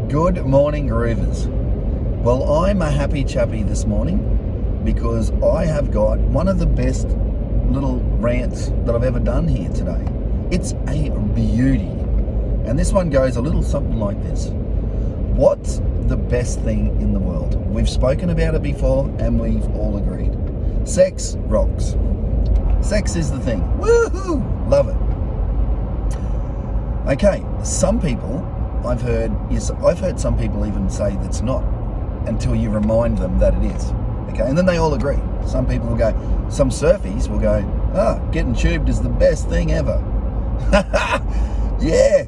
Good morning, Groovers. Well, I'm a happy chappy this morning because I have got one of the best little rants that I've ever done here today. It's a beauty. And this one goes a little something like this. What's the best thing in the world? We've spoken about it before and we've all agreed. Sex rocks. Sex is the thing. Woohoo! Love it. Okay, some people I've heard some people even say that's not until you remind them that it is. Okay, and then they all agree. Some people will go, some surfies will go, getting tubed is the best thing ever. Yeah,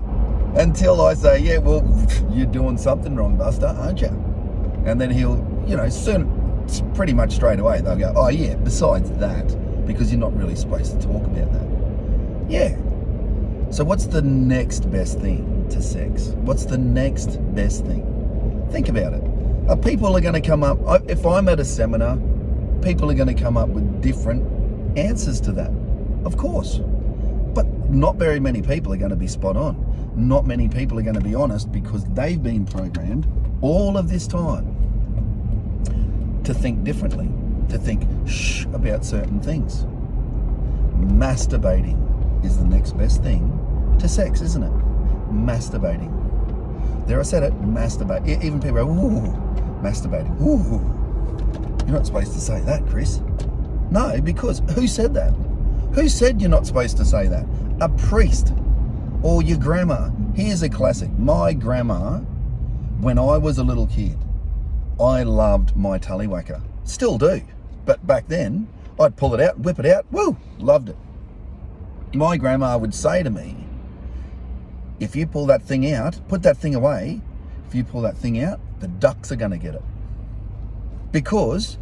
until I say, yeah, well, you're doing something wrong, Buster, aren't you? And then he'll, soon, pretty much straight away, they'll go, oh yeah, besides that, because you're not really supposed to talk about that. Yeah. So what's the next best thing to sex? What's the next best thing? Think about it. People are going to come up, if I'm at a seminar, people are going to come up with different answers to that. Of course. But not very many people are going to be spot on. Not many people are going to be honest because they've been programmed all of this time to think differently, to think about certain things. Masturbating is the next best thing to sex, isn't it? Masturbating. There, I said it, masturbate. Even people go, ooh, masturbating. Ooh. You're not supposed to say that, Chris. No, because who said that? Who said you're not supposed to say that? A priest or your grandma. Here's a classic. My grandma, when I was a little kid, I loved my tallywhacker. Still do. But back then, I'd pull it out, whip it out. Woo! Loved it. My grandma would say to me, if you pull that thing out, put that thing away. If you pull that thing out, the ducks are going to get it. Because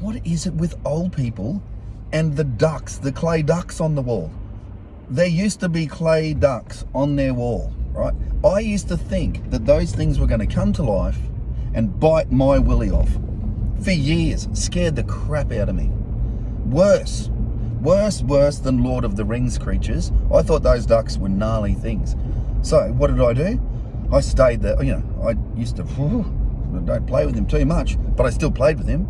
what is it with old people and the ducks, the clay ducks on the wall? There used to be clay ducks on their wall, right? I used to think that those things were going to come to life and bite my willy off. For years, scared the crap out of me. Worse than Lord of the Rings creatures. I thought those ducks were gnarly things. So what did I do? I stayed there. I used to, don't play with him too much, but I still played with him.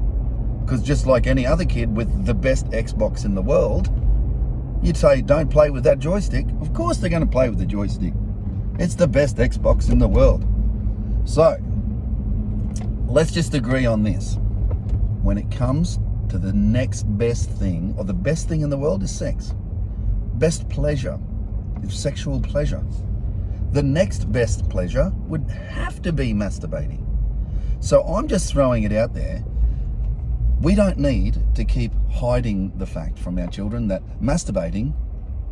Because just like any other kid with the best Xbox in the world, you'd say, don't play with that joystick. Of course they're going to play with the joystick. It's the best Xbox in the world. So, let's just agree on this. When it comes to the next best thing, or the best thing in the world is sex. Best pleasure is sexual pleasure. The next best pleasure would have to be masturbating. So I'm just throwing it out there. We don't need to keep hiding the fact from our children that masturbating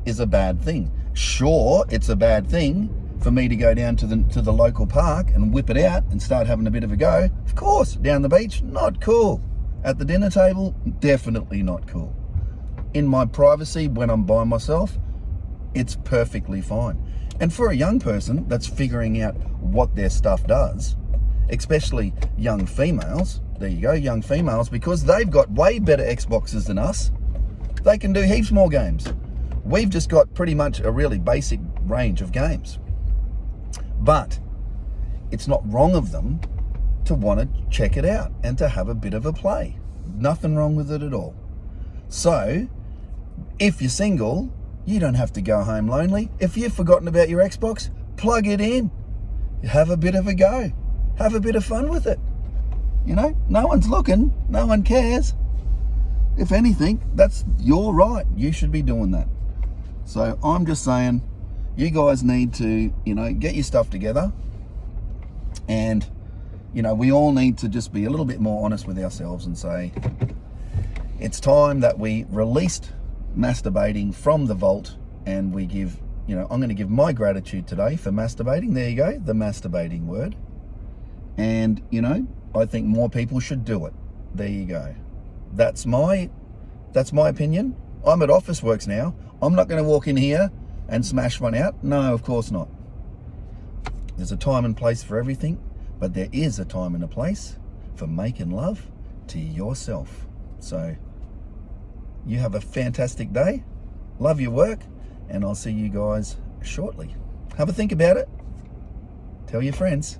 is a bad thing. Sure, it's a bad thing for me to go down to the local park and whip it out and start having a bit of a go. Of course, down the beach, not cool. At the dinner table, definitely not cool. In my privacy, when I'm by myself, it's perfectly fine. And for a young person that's figuring out what their stuff does, especially young females, there you go, young females, because they've got way better Xboxes than us. They can do heaps more games. We've just got pretty much a really basic range of games. But it's not wrong of them to want to check it out and to have a bit of a play. Nothing wrong with it at all. So, if you're single, you don't have to go home lonely. If you've forgotten about your Xbox, plug it in. Have a bit of a go. Have a bit of fun with it. No one's looking. No one cares. If anything, that's your right. You should be doing that. So I'm just saying, you guys need to, get your stuff together. And, we all need to just be a little bit more honest with ourselves and say, it's time that we released masturbating from the vault, and we give, I'm going to give my gratitude today for masturbating. There you go, the masturbating word. And, I think more people should do it. There you go. That's my opinion. I'm at Officeworks now. I'm not going to walk in here and smash one out. No, of course not. There's a time and place for everything, but there is a time and a place for making love to yourself. So, you have a fantastic day. Love your work, and I'll see you guys shortly. Have a think about it. Tell your friends.